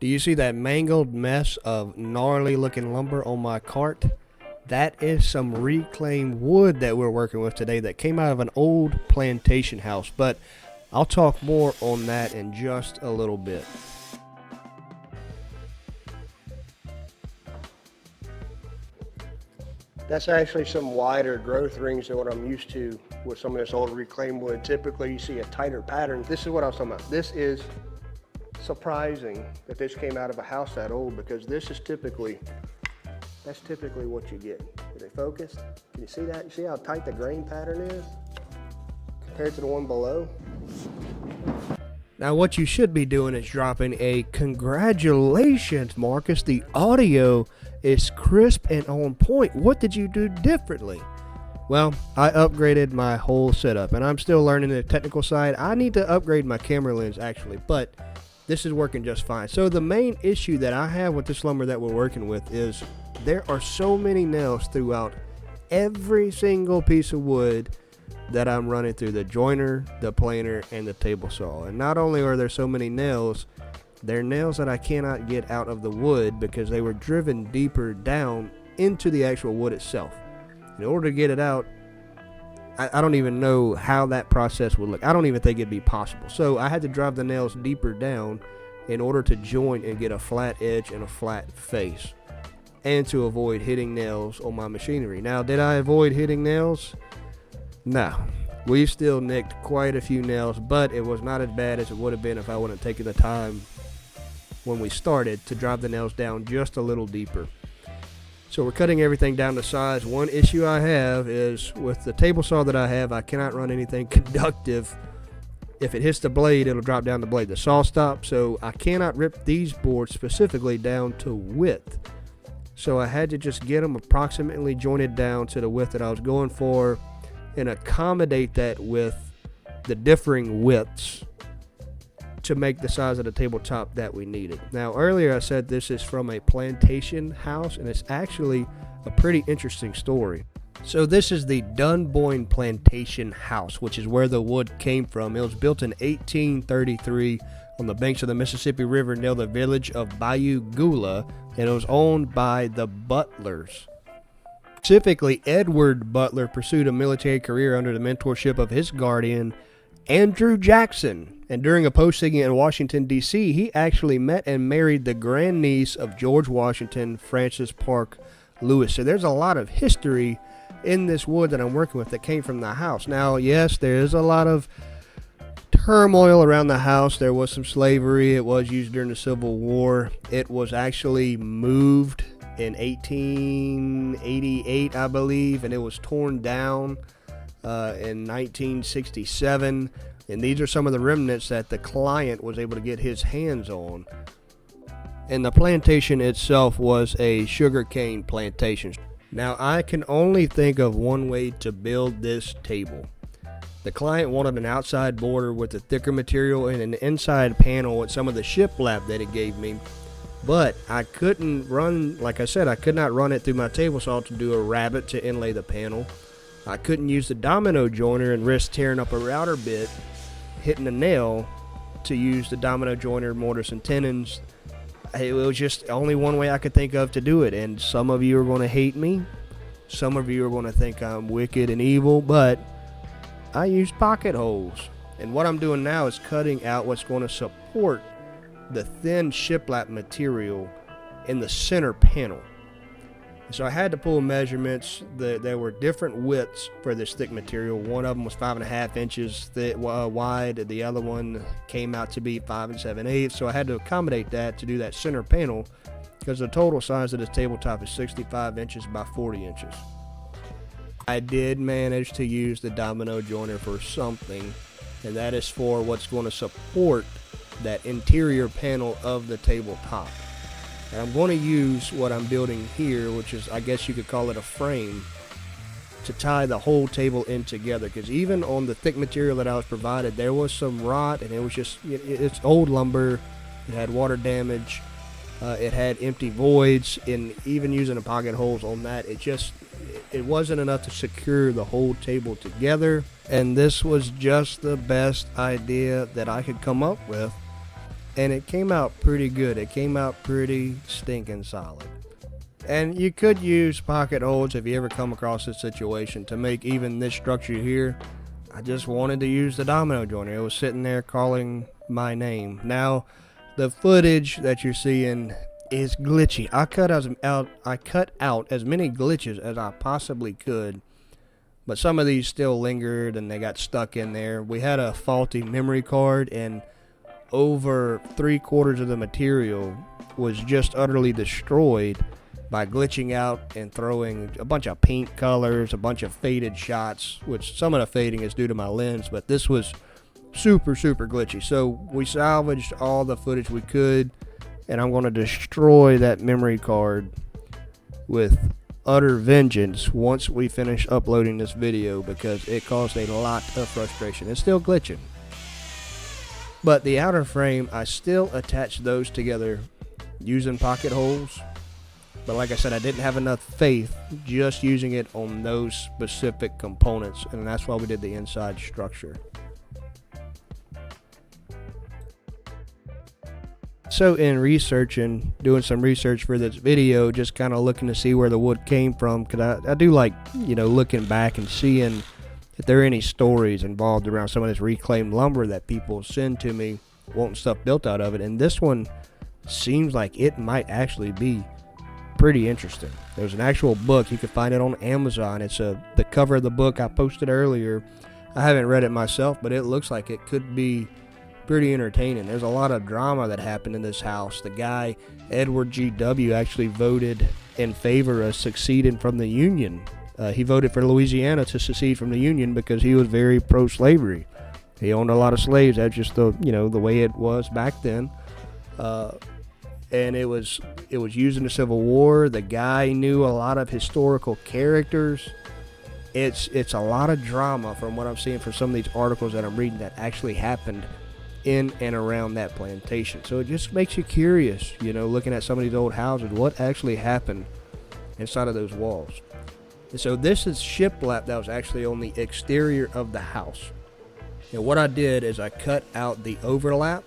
Do you see that mangled mess of gnarly looking lumber on my cart? That is some reclaimed wood that we're working with today that came out of an old plantation house, but I'll talk more on that in just a little bit. That's actually some wider growth rings than what I'm used to with some of this old reclaimed wood. Typically you see a tighter pattern. This is what I was talking about. This is surprising that this came out of a house that old, because this is typically what you get. Is it focused? Can you see that? You see how tight the grain pattern is compared to the one below? Now what you should be doing is dropping a congratulations, Marcus. The audio is crisp and on point. What did you do differently? Well, I upgraded my whole setup, and I'm still learning the technical side. I need to upgrade my camera lens actually, but this is working just fine. So the main issue that I have with this lumber that we're working with is there are so many nails throughout every single piece of wood that I'm running through the joiner, the planer, and the table saw. And not only are there so many nails, they're nails that I cannot get out of the wood because they were driven deeper down into the actual wood itself. In order to get it out, I don't even know how that process would look. I don't even think it'd be possible. So I had to drive the nails deeper down in order to join and get a flat edge and a flat face, and to avoid hitting nails on my machinery. Now, did I avoid hitting nails? No. We still nicked quite a few nails, but it was not as bad as it would have been if I wouldn't have taken the time when we started to drive the nails down just a little deeper. So we're cutting everything down to size. One issue I have is with the table saw that I have, I cannot run anything conductive. If it hits the blade, it'll drop down the blade. The saw stops, so I cannot rip these boards specifically down to width. So I had to just get them approximately jointed down to the width that I was going for and accommodate that with the differing widths to make the size of the tabletop that we needed. Now, earlier I said this is from a plantation house, and it's actually a pretty interesting story. So this is the Dunboyne Plantation House, which is where the wood came from. It was built in 1833 on the banks of the Mississippi River near the village of Bayou Gula, and it was owned by the Butlers. Specifically, Edward Butler pursued a military career under the mentorship of his guardian, Andrew Jackson. And during a posting in Washington, D.C., he actually met and married the grandniece of George Washington, Frances Park Lewis. So there's a lot of history in this wood that I'm working with that came from the house. Now, yes, there is a lot of turmoil around the house. There was some slavery. It was used during the Civil War. It was actually moved in 1888, I believe, and it was torn down in 1967. And these are some of the remnants that the client was able to get his hands on. And the plantation itself was a sugarcane plantation. Now, I can only think of one way to build this table. The client wanted an outside border with a thicker material and an inside panel with some of the shiplap that it gave me. But I couldn't run, like I said, I could not run it through my table saw to do a rabbet to inlay the panel. I couldn't use the domino joiner and risk tearing up a router bit, hitting a nail to use the domino joiner, mortise and tenons. It was just only one way I could think of to do it. And some of you are going to hate me. Some of you are going to think I'm wicked and evil, but I use pocket holes. And what I'm doing now is cutting out what's going to support the thin shiplap material in the center panel. So I had to pull measurements. There were different widths for this thick material. One of them was 5.5 inches wide. The other one came out to be 5 7/8. So I had to accommodate that to do that center panel, because the total size of this tabletop is 65 inches by 40 inches. I did manage to use the domino joiner for something, and that is for what's going to support that interior panel of the tabletop. And I'm going to use what I'm building here, which is, I guess you could call it a frame, to tie the whole table in together. Because even on the thick material that I was provided, there was some rot, and it was just, it's old lumber. It had water damage. It had empty voids, and even using the pocket holes on that, it wasn't enough to secure the whole table together. And this was just the best idea that I could come up with and it came out pretty good. It came out pretty stinking solid. And you could use pocket holes if you ever come across this situation to make even this structure here. I just wanted to use the domino joiner. It was sitting there calling my name. Now, the footage that you're seeing is glitchy. I cut out as many glitches as I possibly could, but some of these still lingered and they got stuck in there. We had a faulty memory card, and over 3/4 of the material was just utterly destroyed by glitching out and throwing a bunch of paint colors, a bunch of faded shots, which some of the fading is due to my lens, but this was super glitchy. So we salvaged all the footage we could, and I'm going to destroy that memory card with utter vengeance once we finish uploading this video, because it caused a lot of frustration. It's still glitching. But the outer frame, I still attached those together using pocket holes. But like I said, I didn't have enough faith just using it on those specific components, and that's why we did the inside structure. So in doing some research for this video, just kind of looking to see where the wood came from, because I do like, looking back and seeing if there are any stories involved around some of this reclaimed lumber that people send to me wanting stuff built out of it. And this one seems like it might actually be pretty interesting. There's an actual book. You can find it on Amazon. It's the cover of the book I posted earlier. I haven't read it myself, but it looks like it could be pretty entertaining. There's a lot of drama that happened in this house. The guy, Edward G.W., actually voted in favor of seceding from the Union. He voted for Louisiana to secede from the Union because he was very pro-slavery. He owned a lot of slaves. That's just the way it was back then. And it was used in the Civil War. The guy knew a lot of historical characters. It's a lot of drama from what I'm seeing from some of these articles that I'm reading that actually happened in and around that plantation. So it just makes you curious, looking at some of these old houses, what actually happened inside of those walls. And so this is shiplap that was actually on the exterior of the house. And what I did is I cut out the overlap.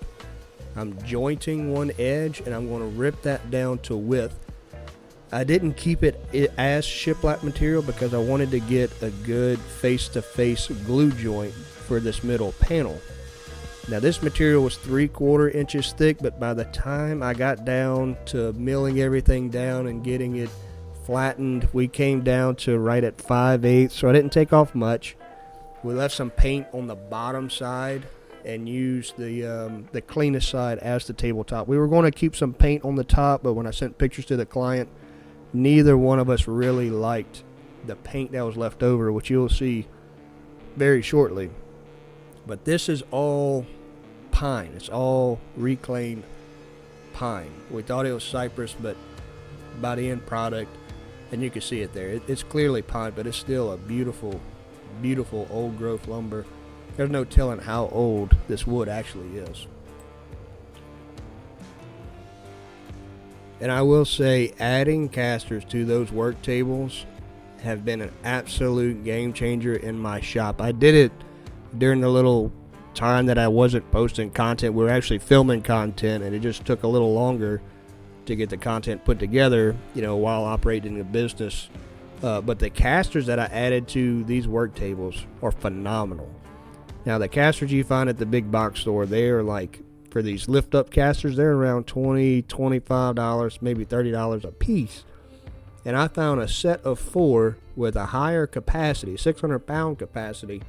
I'm jointing one edge, and I'm going to rip that down to width. I didn't keep it as shiplap material because I wanted to get a good face-to-face glue joint for this middle panel. Now this material was 3/4 inches thick, but by the time I got down to milling everything down and getting it flattened, we came down to right at 5/8, so I didn't take off much. We left some paint on the bottom side and used the cleanest side as the tabletop. We were going to keep some paint on the top, but when I sent pictures to the client, neither one of us really liked the paint that was left over, which you'll see very shortly. But this is all pine. It's all reclaimed pine. We thought it was cypress, but by the end product, and you can see it there, it's clearly pine, but it's still a beautiful old growth lumber. There's no telling how old this wood actually is. And I will say, adding casters to those work tables have been an absolute game changer in my shop. I did it during the little time that I wasn't posting content. We were actually filming content, and it just took a little longer to get the content put together, while operating a business. But the casters that I added to these work tables are phenomenal. Now, the casters you find at the big box store, they are like, for these lift-up casters, they're around $20, $25, maybe $30 a piece. And I found a set of 4 with a higher capacity, 600-pound capacity,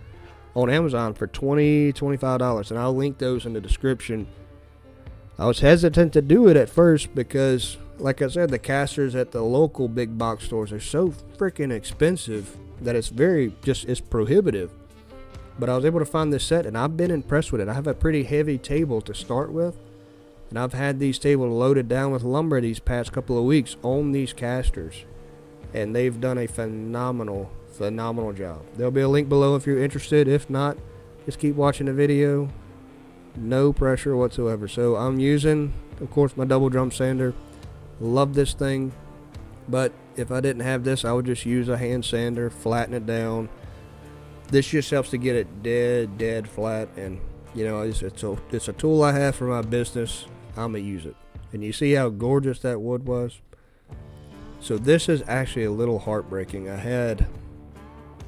on Amazon for $20, $25. And I'll link those in the description. I was hesitant to do it at first because, like I said, the casters at the local big box stores are so freaking expensive that it's prohibitive. But I was able to find this set, and I've been impressed with it. I have a pretty heavy table to start with, and I've had these tables loaded down with lumber these past couple of weeks on these casters, and they've done a phenomenal job. There'll be a link below if you're interested. If not, just keep watching the video. No pressure whatsoever. So I'm using, of course, my double drum sander. Love this thing, but if I didn't have this, I would just use a hand sander, flatten it down. This just helps to get it dead flat, and You know, it's a tool I have for my business. I'm going to use it. And you see how gorgeous that wood was? So this is actually a little heartbreaking.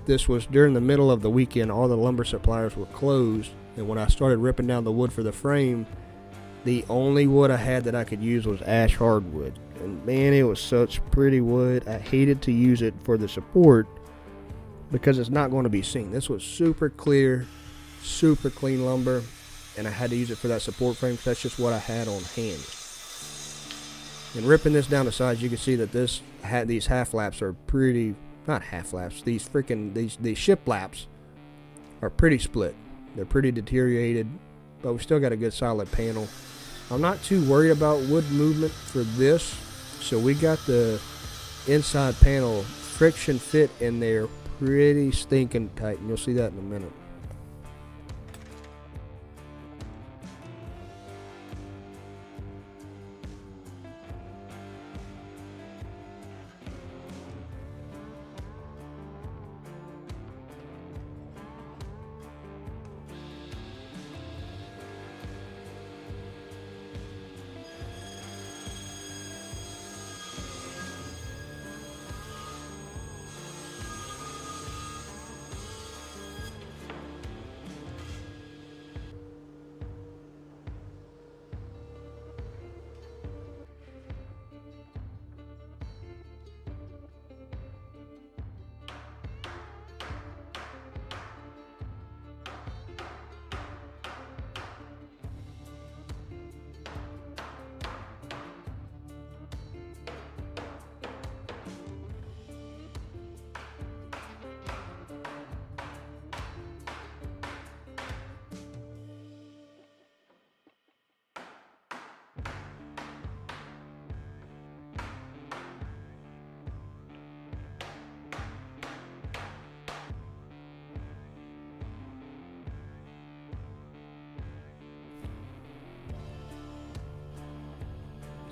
This was during the middle of the weekend. All the lumber suppliers were closed. And when I started ripping down the wood for the frame, the only wood I had that I could use was ash hardwood. And man, it was such pretty wood. I hated to use it for the support because it's not going to be seen. This was super clear, super clean lumber, and I had to use it for that support frame because that's just what I had on hand. And ripping this down the sides, you can see that these half laps are pretty, not half laps, these ship laps are pretty split. They're pretty deteriorated, but we still got a good solid panel. I'm not too worried about wood movement for this, so we got the inside panel friction fit in there pretty stinking tight, and you'll see that in a minute.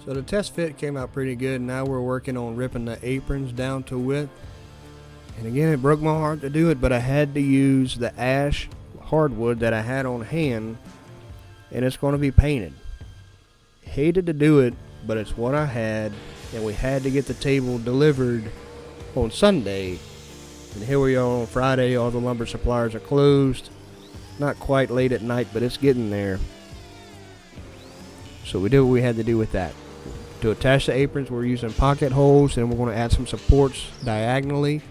So the test fit came out pretty good. Now we're working on ripping the aprons down to width. And again, it broke my heart to do it, but I had to use the ash hardwood that I had on hand, and it's going to be painted. Hated to do it, but it's what I had, and we had to get the table delivered on Sunday. And here we are on Friday. All the lumber suppliers are closed. Not quite late at night, but it's getting there. So we did what we had to do with that. To attach the aprons, we're using pocket holes, and we're going to add some supports diagonally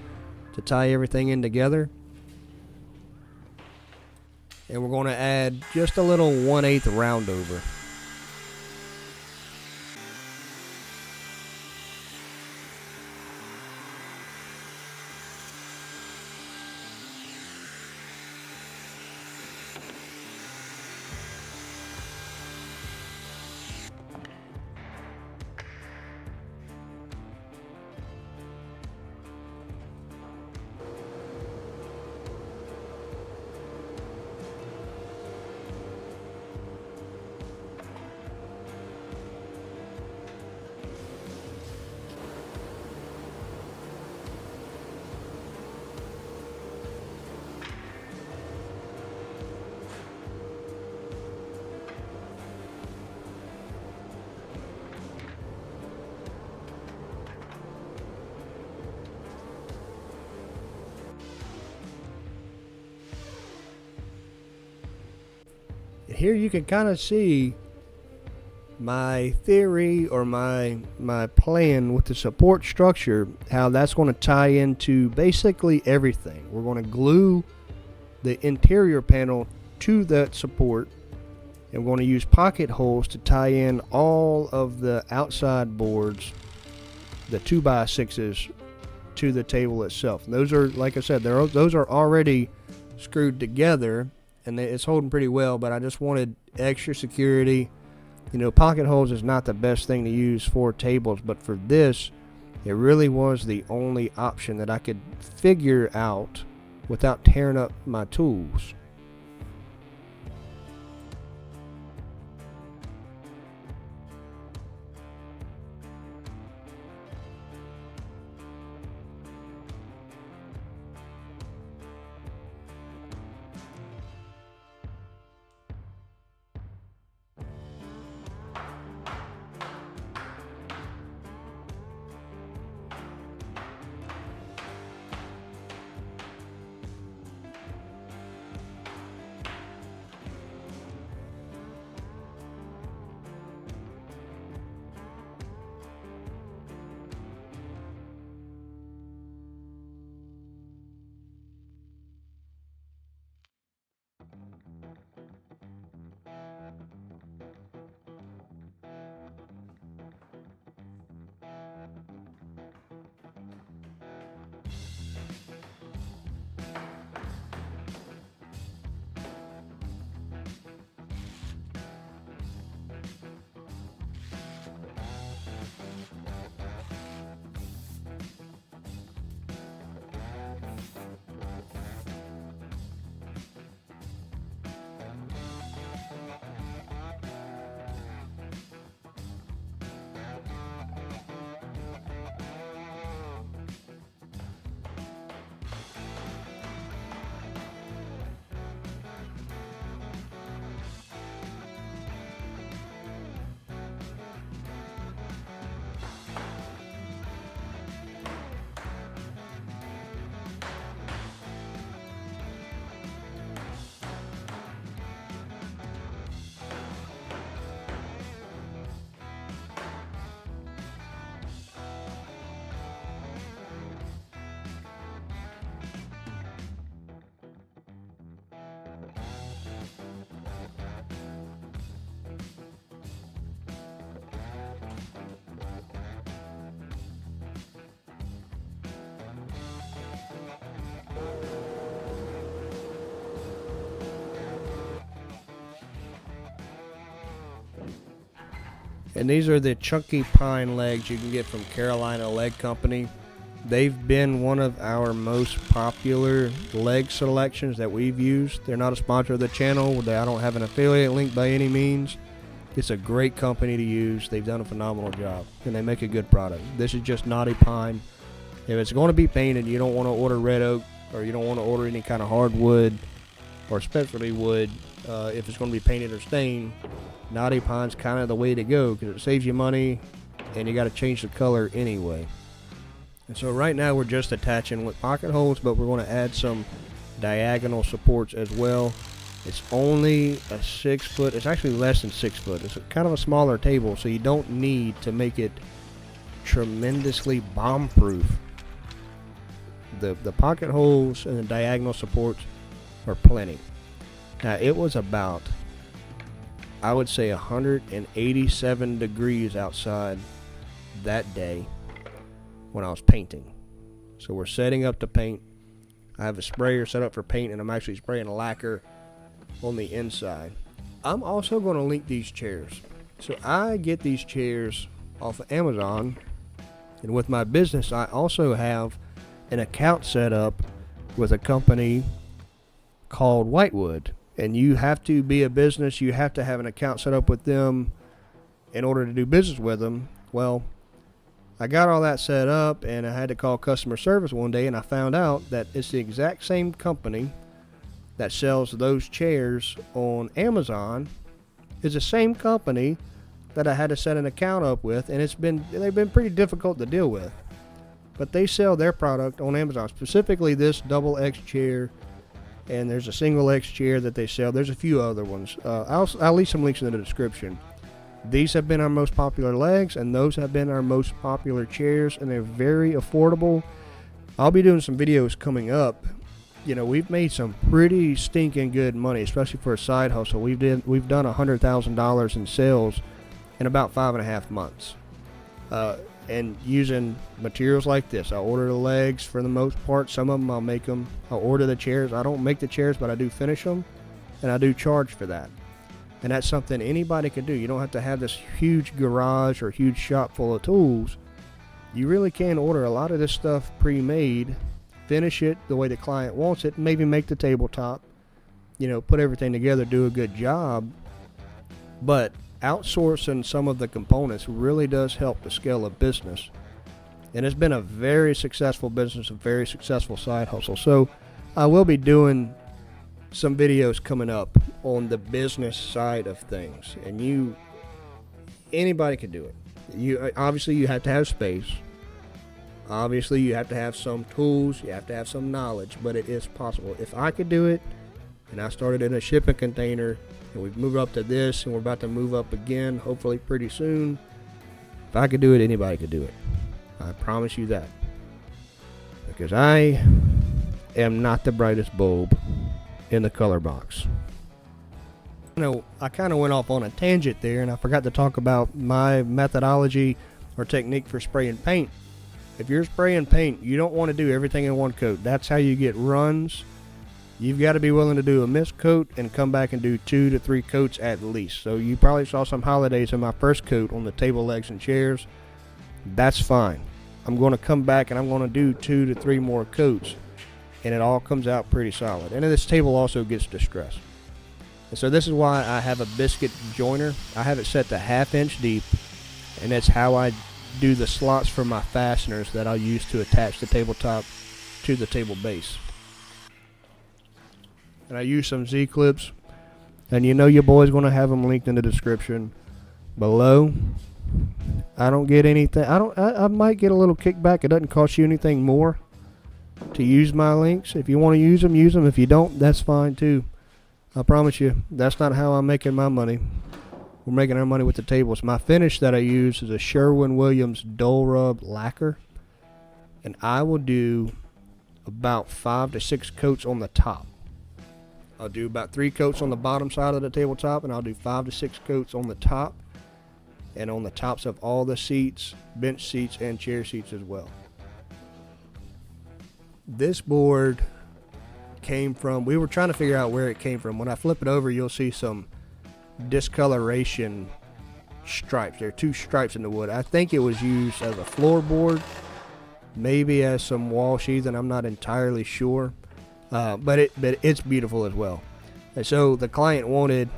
to tie everything in together. And we're going to add just a little 1/8 round over. Here you can kind of see my theory or my plan with the support structure, how that's going to tie into basically everything. We're going to glue the interior panel to that support, and we're going to use pocket holes to tie in all of the outside boards, the 2x6s, to the table itself. And those are, like I said, those are already screwed together, and it's holding pretty well, but I just wanted extra security. You know, pocket holes is not the best thing to use for tables, but for this, it really was the only option that I could figure out without tearing up my tools. And these are the chunky pine legs you can get from Carolina Leg Company. They've been one of our most popular leg selections that we've used. They're not a sponsor of the channel. I don't have an affiliate link by any means. It's a great company to use. They've done a phenomenal job, and they make a good product. This is just knotty pine. If it's going to be painted, you don't want to order red oak, or you don't want to order any kind of hardwood or specialty wood. If it's going to be painted or stained, knotty pine's kind of the way to go because it saves you money, and you got to change the color anyway. And so right now we're just attaching with pocket holes, but we're going to add some diagonal supports as well. It's only a 6 foot. It's actually less than 6 foot. It's kind of a smaller table, so you don't need to make it tremendously bomb-proof. The pocket holes and the diagonal supports are plenty. Now it was about, I would say, 187 degrees outside that day when I was painting. So we're setting up to paint. I have a sprayer set up for paint, and I'm actually spraying a lacquer on the inside. I'm also going to link these chairs. So I get these chairs off of Amazon, and with my business I also have an account set up with a company called Whitewood. And you have to be a business, you have to have an account set up with them in order to do business with them. Well, I got all that set up, and I had to call customer service one day, and I found out that it's the exact same company that sells those chairs on Amazon. Is the same company that I had to set an account up with, and they've been pretty difficult to deal with. But they sell their product on Amazon, specifically this double X chair, and there's a single X chair that they sell. There's a few other ones. I'll leave some links in the description. These have been our most popular legs, and those have been our most popular chairs, and they're very affordable. I'll be doing some videos coming up. You know, we've made some pretty stinking good money, especially for a side hustle. We've done $100,000 in sales in about 5.5 months. And using materials like this. I order the legs for the most part. Some of them I'll make them. I'll order the chairs. I don't make the chairs, but I do finish them, and I do charge for that. And that's something anybody can do. You don't have to have this huge garage or huge shop full of tools. You really can order a lot of this stuff pre-made, finish it the way the client wants it, maybe make the tabletop, put everything together, do a good job. But outsourcing some of the components really does help to scale a business. And it's been a very successful business, a very successful side hustle. So I will be doing some videos coming up on the business side of things. And anybody can do it. Obviously you have to have space. Obviously you have to have some tools. You have to have some knowledge, but it is possible. If I could do it, and I started in a shipping container, and we've moved up to this, and we're about to move up again, hopefully pretty soon. If I could do it, anybody could do it. I promise you that. Because I am not the brightest bulb in the color box. I kind of went off on a tangent there, and I forgot to talk about my methodology or technique for spraying paint. If you're spraying paint, you don't want to do everything in one coat. That's how you get runs. You've got to be willing to do a mist coat and come back and do 2 to 3 coats at least. So you probably saw some holidays in my first coat on the table legs and chairs. That's fine. I'm going to come back and I'm going to do 2 to 3 more coats, and it all comes out pretty solid. And then this table also gets distressed. And so this is why I have a biscuit joiner. I have it set to 1/2 inch deep, and that's how I do the slots for my fasteners that I'll use to attach the tabletop to the table base. And I use some Z-clips, and your boy's going to have them linked in the description below. I don't get anything. I might get a little kickback. It doesn't cost you anything more to use my links. If you want to use them, use them. If you don't, that's fine too. I promise you, that's not how I'm making my money. We're making our money with the tables. My finish that I use is a Sherwin-Williams Dull Rub lacquer, and I will do about 5 to 6 coats on the top. I'll do about 3 coats on the bottom side of the tabletop, and I'll do 5 to 6 coats on the top and on the tops of all the seats, bench seats, and chair seats as well. This board came from, we were trying to figure out where it came from. When I flip it over, you'll see some discoloration stripes. There are 2 stripes in the wood. I think it was used as a floorboard, maybe as some wall sheathing. I'm not entirely sure, but it's beautiful as well. And so the client wanted,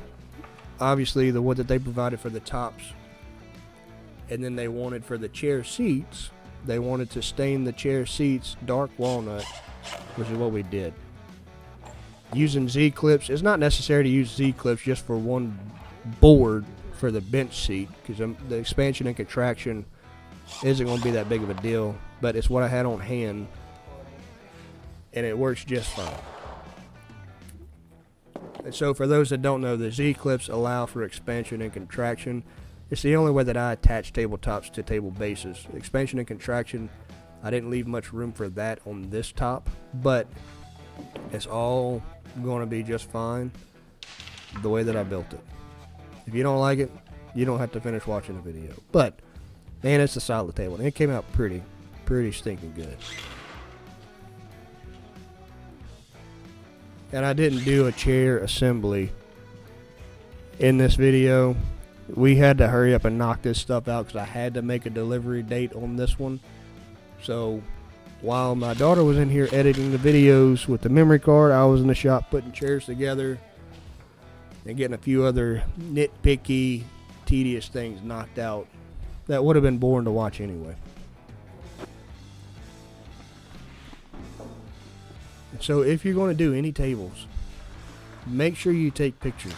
obviously, the wood that they provided for the tops, and then they wanted for the chair seats, they wanted to stain the chair seats dark walnut, which is what we did. Using Z-clips, it's not necessary to use Z-clips just for one board for the bench seat, because the expansion and contraction isn't going to be that big of a deal, but it's what I had on hand, and it works just fine. And so for those that don't know, the Z-clips allow for expansion and contraction. It's the only way that I attach tabletops to table bases. Expansion and contraction, I didn't leave much room for that on this top, but it's all going to be just fine the way that I built it. If you don't like it, you don't have to finish watching the video. But, man, it's a solid table, and it came out pretty stinking good. And I didn't do a chair assembly in this video. We had to hurry up and knock this stuff out because I had to make a delivery date on this one. So while my daughter was in here editing the videos with the memory card, I was in the shop putting chairs together and getting a few other nitpicky, tedious things knocked out that would have been boring to watch anyway. So if you're going to do any tables, make sure you take pictures.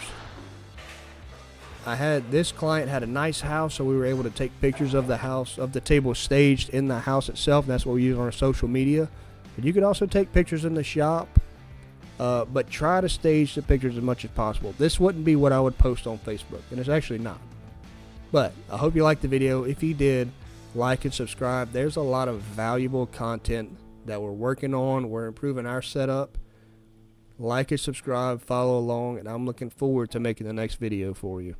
This client had a nice house, so we were able to take pictures of the house, of the table staged in the house itself, and that's what we use on our social media. And you could also take pictures in the shop, but try to stage the pictures as much as possible. This wouldn't be what I would post on Facebook, and it's actually not. But I hope you liked the video. If you did, like and subscribe. There's a lot of valuable content that we're working on. We're improving our setup. Like and subscribe, follow along, and I'm looking forward to making the next video for you.